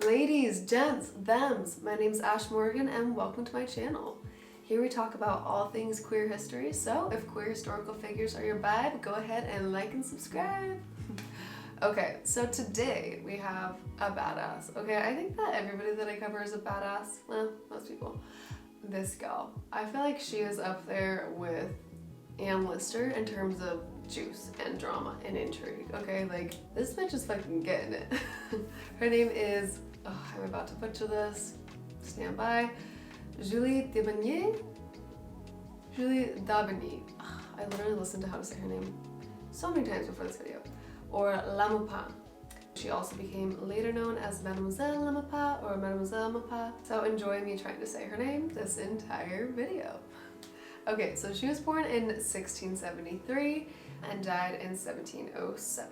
Ladies, gents, thems, my name's Ash Morgan and welcome to my channel. Here we talk about all things queer history, so if queer historical figures are your vibe, go ahead and like and subscribe. Okay, so today we have a badass. Okay, I think that everybody that I cover is a badass. Well, most people. This gal. I feel like she is up there with Ann Lister in terms of juice and drama and intrigue. Okay, like this bitch is fucking getting it. Her name is, I'm about to butcher this, stand by, Julie D'Aubigny. Julie D'Aubigny. I literally listened to how to say her name so many times before this video. Or La Maupin. She also became later known as Mademoiselle La Maupin or Mademoiselle Maupin. So enjoy me trying to say her name this entire video. Okay, so she was born in 1673 and died in 1707.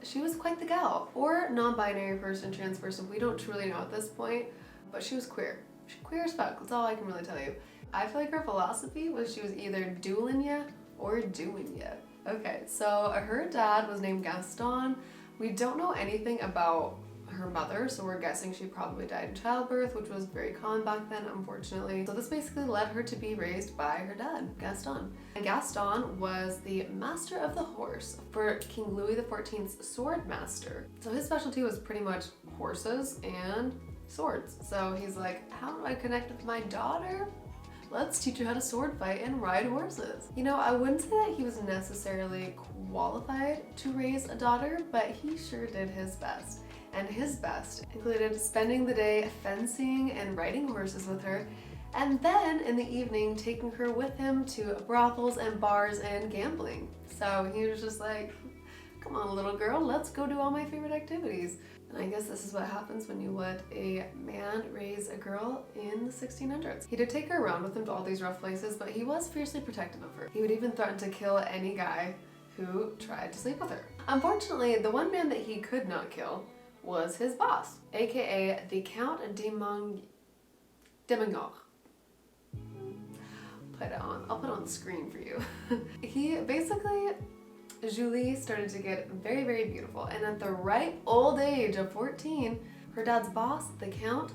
She was quite the gal, or non-binary person, trans person, we don't truly know at this point, but she was queer. She's queer as fuck, that's all I can really tell you. I feel like her philosophy was she was either dueling ya or doing ya. Okay, so her dad was named Gaston. We don't know anything about her mother, so we're guessing she probably died in childbirth, which was very common back then, unfortunately. So this basically led her to be raised by her dad, Gaston. And Gaston was the master of the horse for King Louis XIV's sword master. So his specialty was pretty much horses and swords. So he's like, how do I connect with my daughter? Let's teach you how to sword fight and ride horses. You know, I wouldn't say that he was necessarily qualified to raise a daughter, but he sure did his best. And his best included spending the day fencing and riding horses with her, and then in the evening taking her with him to brothels and bars and gambling. So he was just like, come on little girl, let's go do all my favorite activities. And I guess this is what happens when you let a man raise a girl in the 1600s. He did take her around with him to all these rough places, but he was fiercely protective of her. He would even threaten to kill any guy who tried to sleep with her. Unfortunately, the one man that he could not kill was his boss, aka the Count de Mangor. I'll put it on the screen for you. He basically, Julie started to get very, very beautiful, and at the ripe old age of 14, her dad's boss, the Count,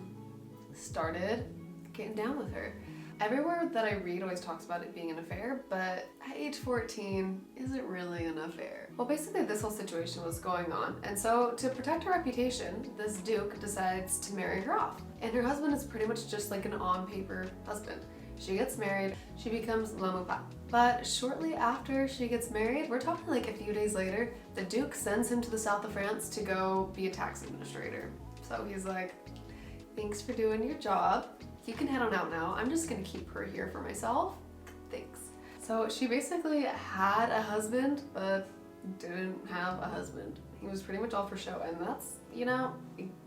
started getting down with her. Everywhere that I read always talks about it being an affair, but at age 14, is it really an affair? Well, basically this whole situation was going on, and so to protect her reputation, this duke decides to marry her off. And her husband is pretty much just like an on-paper husband. She gets married, she becomes La Maupin. But shortly after she gets married, we're talking like a few days later, the duke sends him to the south of France to go be a tax administrator. So he's like, thanks for doing your job. You can head on out now. I'm just gonna keep her here for myself. Thanks. So she basically had a husband, but didn't have a husband. He was pretty much all for show, and that's, you know,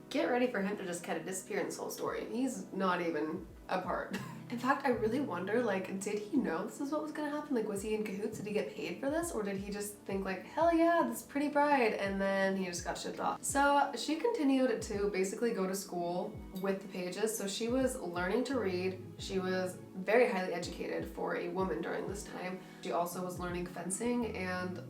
get ready for him to just kind of disappear in this whole story. He's not even a part. In fact, I really wonder, like, did he know this is what was gonna happen? Like, was he in cahoots? Did he get paid for this? Or did he just think like, hell yeah, this pretty bride, and then he just got shipped off? So she continued to basically go to school with the pages. So she was learning to read. She was very highly educated for a woman during this time. She also was learning fencing and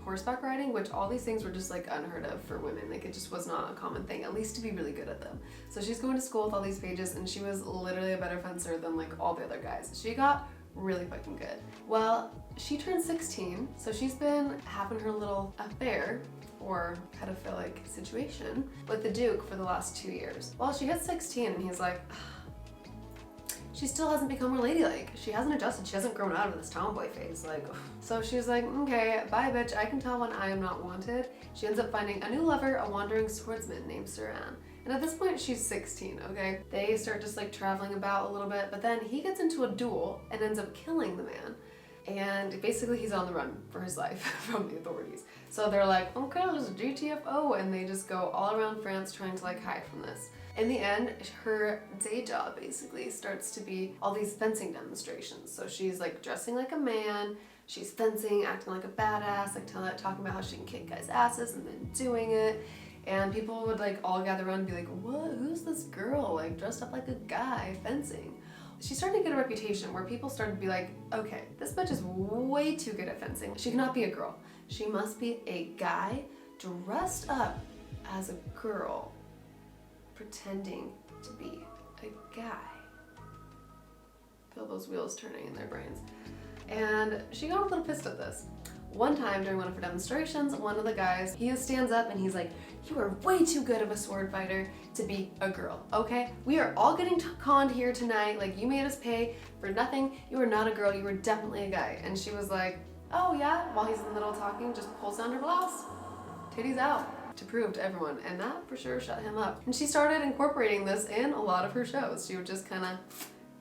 horseback riding, which all these things were just like unheard of for women. Like it just was not a common thing, at least to be really good at them. So she's going to school with all these pages, and she was literally a better fencer than like all the other guys. She got really fucking good. Well, she turned 16, so she's been having her little affair or pedophilic situation with the Duke for the last 2 years. Well, she hit 16 and he's like, she still hasn't become more ladylike. She hasn't adjusted. She hasn't grown out of this tomboy phase. Like, so she's like, okay, bye bitch. I can tell when I am not wanted. She ends up finding a new lover, a wandering swordsman named Sir Anne. And at this point, she's 16, okay? They start just like traveling about a little bit, but then he gets into a duel and ends up killing the man. And basically he's on the run for his life from the authorities. So they're like, okay, there's a GTFO, and they just go all around France trying to like hide from this. In the end, her day job basically starts to be all these fencing demonstrations. So she's like dressing like a man, she's fencing, acting like a badass, like talking about how she can kick guys' asses and then doing it. And people would like all gather around and be like, what, who's this girl like dressed up like a guy fencing? She started to get a reputation where people started to be like, okay, this bitch is way too good at fencing. She cannot be a girl. She must be a guy dressed up as a girl pretending to be a guy. Feel those wheels turning in their brains. And she got a little pissed at this. One time during one of her demonstrations, one of the guys, he stands up and he's like, "You are way too good of a sword fighter to be a girl, okay? We are all getting conned here tonight. Like, you made us pay for nothing. You are not a girl, you are definitely a guy." And she was like, "Oh yeah," while he's in the middle talking, just pulls down her blouse, titties out, to prove to everyone. And that for sure shut him up. And she started incorporating this in a lot of her shows. She would just kind of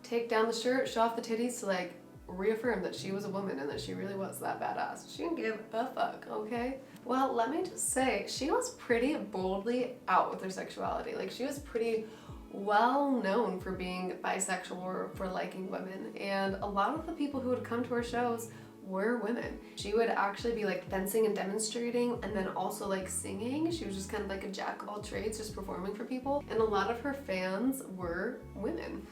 take down the shirt, show off the titties to like reaffirm that she was a woman and that she really was that badass. She didn't give a fuck, okay? Well, let me just say, she was pretty boldly out with her sexuality. Like, she was pretty well known for being bisexual or for liking women, and a lot of the people who would come to her shows were women. She would actually be like fencing and demonstrating, and then also like singing. She was just kind of like a jack of all trades, just performing for people, and a lot of her fans were women.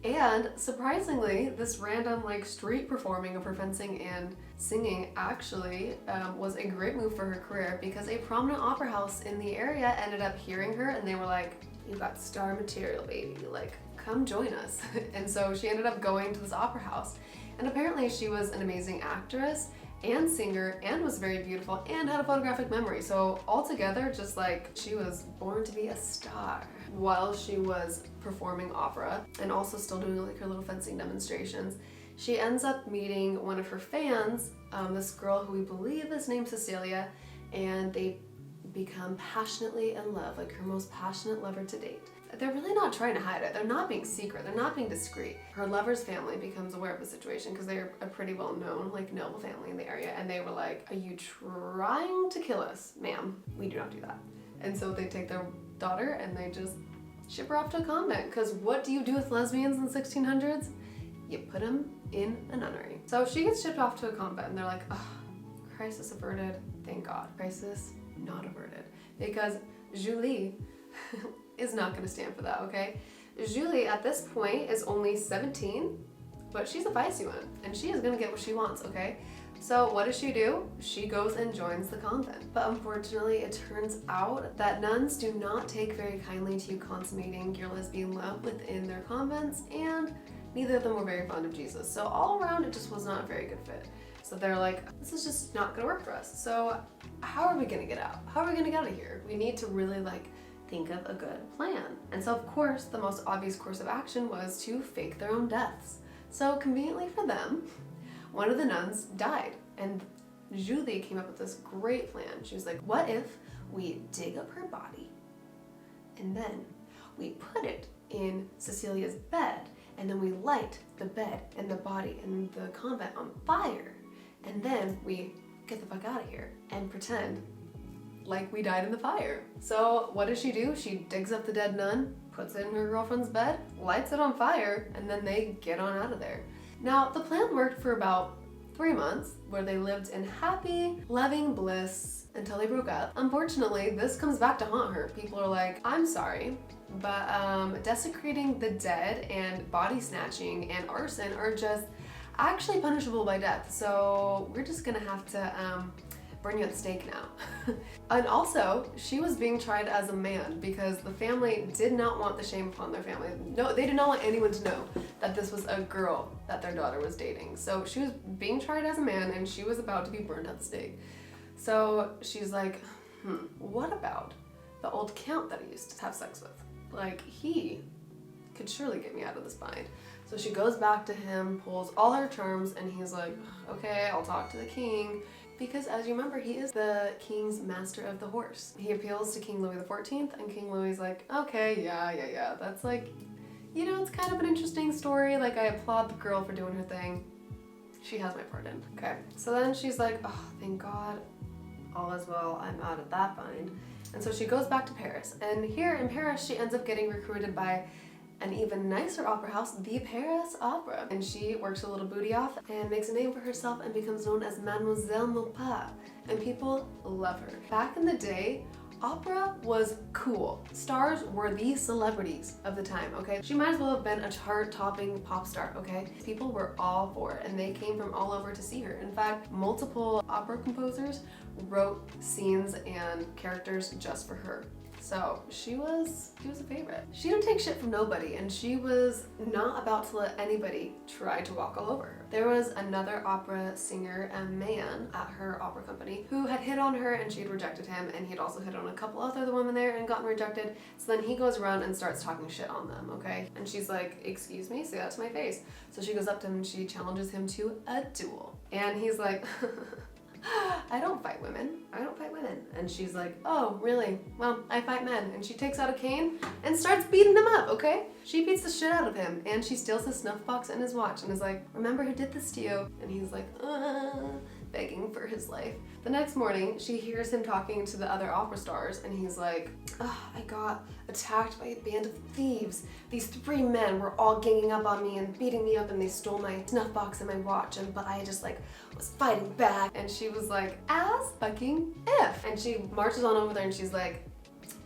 And surprisingly, this random like street performing of her fencing and singing actually was a great move for her career, because a prominent opera house in the area ended up hearing her and they were like, "You got star material, baby, like come join us." And so she ended up going to this opera house, and apparently she was an amazing actress and singer and was very beautiful and had a photographic memory. So altogether, just like, she was born to be a star. While she was performing opera and also still doing like her little fencing demonstrations, she ends up meeting one of her fans, this girl who we believe is named Cecilia, and they become passionately in love, like her most passionate lover to date. They're really not trying to hide it. They're not being secret. They're not being discreet. Her lover's family becomes aware of the situation because they're a pretty well-known, like, noble family in the area, and they were like, "Are you trying to kill us, ma'am? We do not do that." And so they take their daughter and they just ship her off to a convent, because what do you do with lesbians in the 1600s? You put them in a nunnery. So she gets shipped off to a convent, and they're like, "Ugh, crisis averted, thank God." Crisis not averted, because Julie is not going to stand for that, okay? Julie at this point is only 17, but she's a feisty one, and she is going to get what she wants, okay? So what does she do? She goes and joins the convent. But unfortunately, it turns out that nuns do not take very kindly to you consummating your lesbian love within their convents, and neither of them were very fond of Jesus. So all around, it just was not a very good fit. So they're like, this is just not gonna work for us. So how are we gonna get out? How are we gonna get out of here? We need to really like think of a good plan. And so of course, the most obvious course of action was to fake their own deaths. So conveniently for them, one of the nuns died, and Julie came up with this great plan. She was like, what if we dig up her body and then we put it in Cecilia's bed, and then we light the bed and the body and the convent on fire, and then we get the fuck out of here and pretend like we died in the fire. So what does she do? She digs up the dead nun, puts it in her girlfriend's bed, lights it on fire, and then they get on out of there. Now, the plan worked for about 3 months, where they lived in happy, loving bliss until they broke up. Unfortunately, this comes back to haunt her. People are like, I'm sorry, but desecrating the dead and body snatching and arson are just actually punishable by death. So we're just gonna have to burn you at the stake now. And also, she was being tried as a man because the family did not want the shame upon their family. No, they did not want anyone to know that this was a girl that their daughter was dating. So she was being tried as a man, and she was about to be burned at the stake. So she's like, what about the old count that I used to have sex with? Like, he could surely get me out of this bind. So she goes back to him, pulls all her charms, and he's like, okay, I'll talk to the king. Because as you remember, he is the king's master of the horse. He appeals to King Louis XIV, and King Louis is like, okay, yeah, that's like, you know, it's kind of an interesting story. Like, I applaud the girl for doing her thing. She has my pardon. Okay, so then she's like, oh, thank God, all is well, I'm out of that bind. And so she goes back to Paris, and here in Paris, she ends up getting recruited by an even nicer opera house, the Paris Opera. And she works a little booty off and makes a name for herself and becomes known as Mademoiselle Maupin. And people love her. Back in the day, opera was cool. Stars were the celebrities of the time, okay? She might as well have been a chart-topping pop star, okay? People were all for it, and they came from all over to see her. In fact, multiple opera composers wrote scenes and characters just for her. So she was a favorite. She didn't take shit from nobody, and she was not about to let anybody try to walk all over her. There was another opera singer, a man at her opera company, who had hit on her and she had rejected him, and he had also hit on a couple other women there and gotten rejected. So then he goes around and starts talking shit on them, okay? And she's like, excuse me, say that to my face. So she goes up to him and she challenges him to a duel. And he's like, I don't fight women. I don't fight women. And she's like, oh, really? Well, I fight men. And she takes out a cane and starts beating him up, okay? She beats the shit out of him, and she steals his snuff box and his watch and is like, remember who did this to you? And he's like, begging for his life. The next morning, she hears him talking to the other opera stars, and he's like, I got attacked by a band of thieves. These 3 men were all ganging up on me and beating me up, and they stole my snuff box and my watch, but I just like was fighting back. And she was like, as fucking if. And she marches on over there and she's like,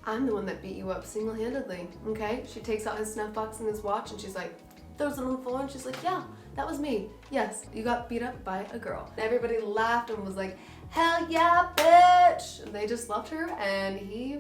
I'm the one that beat you up single-handedly, okay? She takes out his snuff box and his watch and she's like, throws it on the floor and she's like, yeah, that was me. Yes, you got beat up by a girl. And everybody laughed and was like, hell yeah, bitch! And they just loved her, and he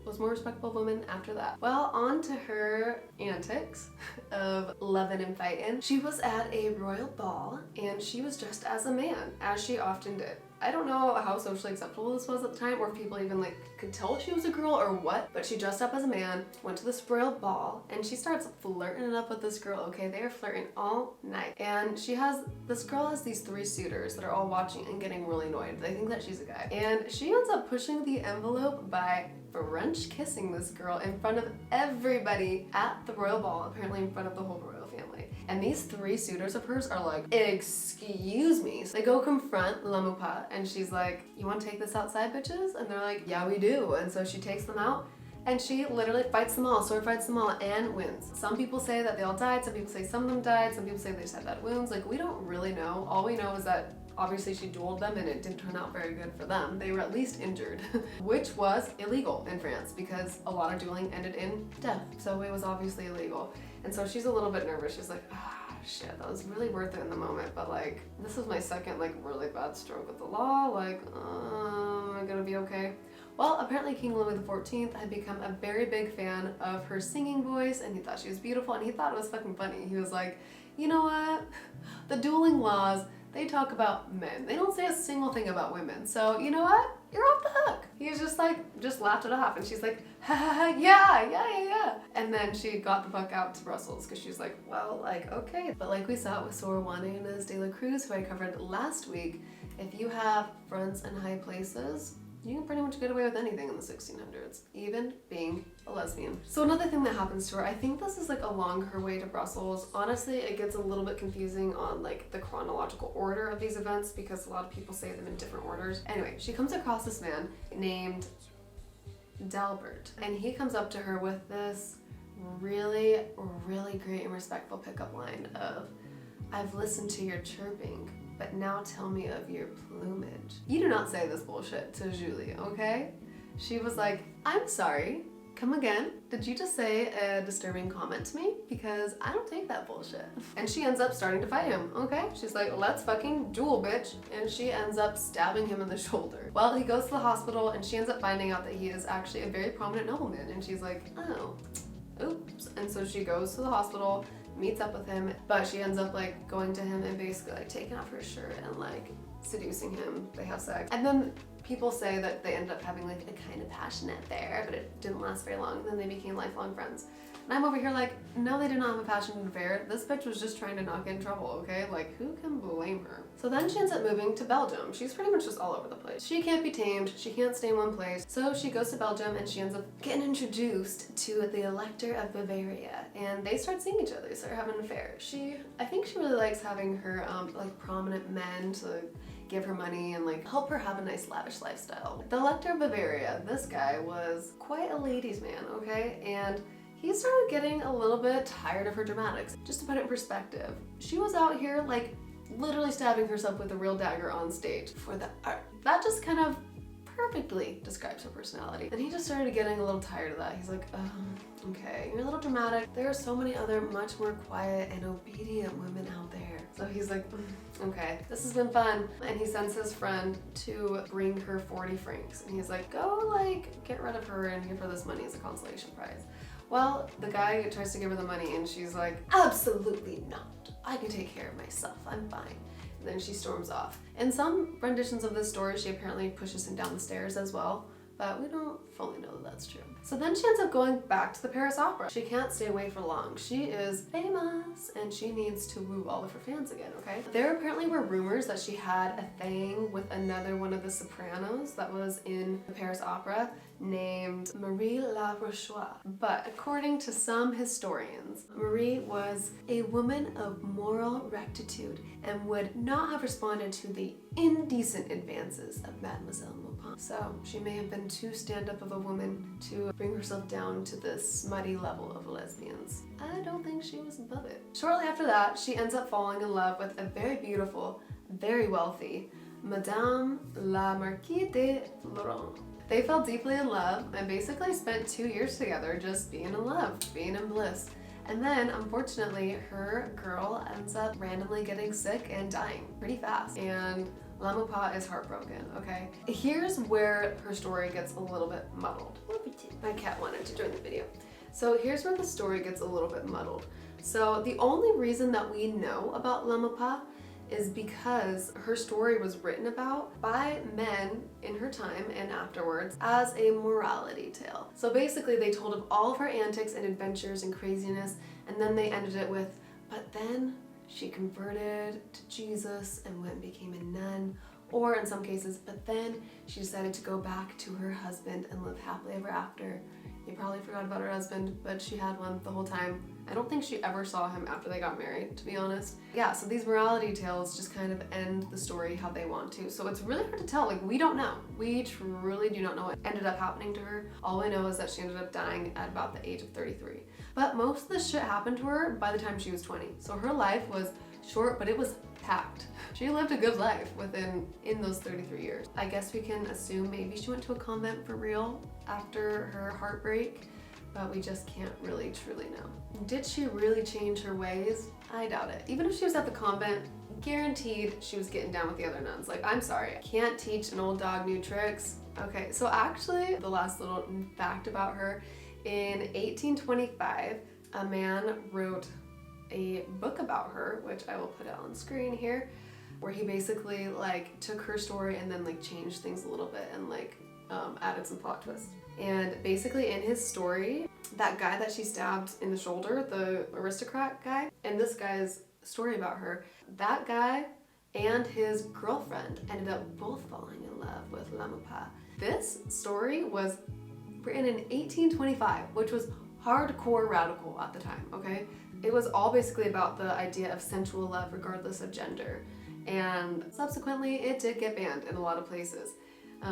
was more respectable woman after that. Well, on to her antics of loving and fighting. She was at a royal ball and she was dressed as a man, as she often did. I don't know how socially acceptable this was at the time, or if people even like could tell she was a girl or what, but she dressed up as a man, went to this royal ball, and she starts flirting it up with this girl, okay? They are flirting all night. And this girl has these 3 suitors that are all watching and getting really annoyed. They think that she's a guy. And she ends up pushing the envelope by French kissing this girl in front of everybody at the royal ball, apparently in front of the whole royal family. And these 3 suitors of hers are like, excuse me. So they go confront La Maupin, and she's like, you want to take this outside, bitches? And they're like, yeah, we do. And so she takes them out, and she literally fights them all, sword fights them all, and wins. Some people say that they all died, some people say some of them died, some people say they just had bad wounds. Like, we don't really know. All we know is that obviously she dueled them and it didn't turn out very good for them. They were at least injured, which was illegal in France because a lot of dueling ended in death. So it was obviously illegal. And so she's a little bit nervous. She's like, shit, that was really worth it in the moment, but like, this is my second like really bad stroke with the law. Like, am I gonna be okay? Well, apparently King Louis XIV had become a very big fan of her singing voice, and he thought she was beautiful, and he thought it was fucking funny. He was like, you know what? The dueling laws, they talk about men. They don't say a single thing about women. So, you know what? You're off the hook. He was just like, just laughed it off. And she's like, ha ha ha, yeah. And then she got the fuck out to Brussels because she's like, well, like, okay. But like we saw with Sword-Fighting de la Cruz, who I covered last week, if you have friends in high places, you can pretty much get away with anything in the 1600s, even being a lesbian. So another thing that happens to her, I think this is like along her way to Brussels. Honestly, it gets a little bit confusing on like the chronological order of these events because a lot of people say them in different orders. Anyway, she comes across this man named Dalbert, and he comes up to her with this really, really great and respectful pickup line of, I've listened to your chirping, but now tell me of your plumage. You do not say this bullshit to Julie, okay? She was like, I'm sorry, come again? Did you just say a disturbing comment to me? Because I don't take that bullshit. And she ends up starting to fight him, okay? She's like, let's fucking duel, bitch. And she ends up stabbing him in the shoulder. Well, he goes to the hospital and she ends up finding out that he is actually a very prominent nobleman. And she's like, oh, oops. And so she goes to the hospital, meets up with him, but she ends up like going to him and basically like taking off her shirt and like seducing him. They have sex. And then people say that they ended up having like a kind of passionate affair, but it didn't last very long. Then they became lifelong friends. And I'm over here like, no, they did not have a passionate affair. This bitch was just trying to not get in trouble, okay? Like, who can blame her? So then she ends up moving to Belgium. She's pretty much just all over the place. She can't be tamed. She can't stay in one place. So she goes to Belgium and she ends up getting introduced to the Elector of Bavaria. And they start seeing each other. They start having an affair. I think she really likes having her like prominent men to give her money and like help her have a nice lavish lifestyle. The Elector of Bavaria, this guy was quite a ladies' man, okay? And he started getting a little bit tired of her dramatics. Just to put it in perspective, she was out here like literally stabbing herself with a real dagger on stage for the art. That just kind of perfectly describes her personality. And he just started getting a little tired of that. He's like, okay, you're a little dramatic. There are so many other much more quiet and obedient women out there. So he's like, okay, this has been fun. And he sends his friend to bring her 40 francs. And he's like, go like get rid of her and give her this money as a consolation prize. Well, the guy tries to give her the money and she's like, absolutely not. I can take care of myself, I'm fine. And then she storms off. In some renditions of this story, she apparently pushes him down the stairs as well, but we don't fully know that that's true. So then she ends up going back to the Paris Opera. She can't stay away for long. She is famous and she needs to woo all of her fans again, okay? There apparently were rumors that she had a thing with another one of the sopranos that was in the Paris Opera named Marie La Rochelle. But according to some historians, Marie was a woman of moral rectitude and would not have responded to the indecent advances of Mademoiselle Maupin. So she may have been too stand-up of a woman to bring herself down to this smutty level of lesbians. I don't think she was above it. Shortly after that, she ends up falling in love with a very beautiful, very wealthy Madame la Marquise de Florent. They fell deeply in love and basically spent 2 years together just being in love, being in bliss. And then, unfortunately, her girl ends up randomly getting sick and dying pretty fast. And La Maupin is heartbroken, okay? Here's where her story gets a little bit muddled. My cat wanted to join the video. So here's where the story gets a little bit muddled. So the only reason that we know about La Maupin is because her story was written about by men in her time and afterwards as a morality tale. So basically they told of all of her antics and adventures and craziness, and then they ended it with, but then she converted to Jesus and went and became a nun, or in some cases, but then she decided to go back to her husband and live happily ever after. You probably forgot about her husband, but she had one the whole time. I don't think she ever saw him after they got married, to be honest. Yeah, so these morality tales just kind of end the story how they want to. So it's really hard to tell, like we don't know. We truly do not know what ended up happening to her. All we know is that she ended up dying at about the age of 33. But most of this shit happened to her by the time she was 20. So her life was short, but it was packed. She lived a good life in those 33 years. I guess we can assume maybe she went to a convent for real after her heartbreak, but we just can't really truly know. Did she really change her ways? I doubt it. Even if she was at the convent, guaranteed she was getting down with the other nuns. Like, I'm sorry, I can't teach an old dog new tricks. Okay, so actually, the last little fact about her, in 1825, a man wrote a book about her, which I will put out on screen here, where he basically like took her story and then like changed things a little bit and like added some plot twists. And basically in his story, that guy that she stabbed in the shoulder, the aristocrat guy, and this guy's story about her, that guy and his girlfriend ended up both falling in love with La Maupin. This story was written in 1825, which was hardcore radical at the time, okay? It was all basically about the idea of sensual love regardless of gender. And subsequently, it did get banned in a lot of places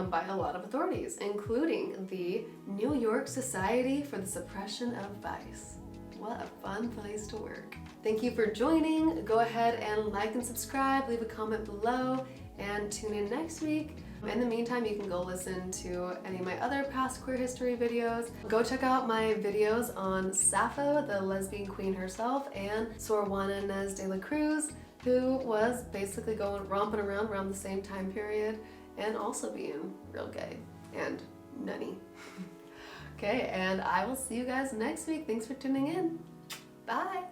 by a lot of authorities, including the New York Society for the Suppression of Vice. What a fun place to work. Thank you for joining. Go ahead and like and subscribe, leave a comment below, and tune in next week. In the meantime, you can go listen to any of my other past queer history videos. Go check out my videos on Sappho, the lesbian queen herself, and Sor Juana Inés de la Cruz, who was basically romping around the same time period and also being real gay and nunny. Okay, and I will see you guys next week. Thanks for tuning in. Bye.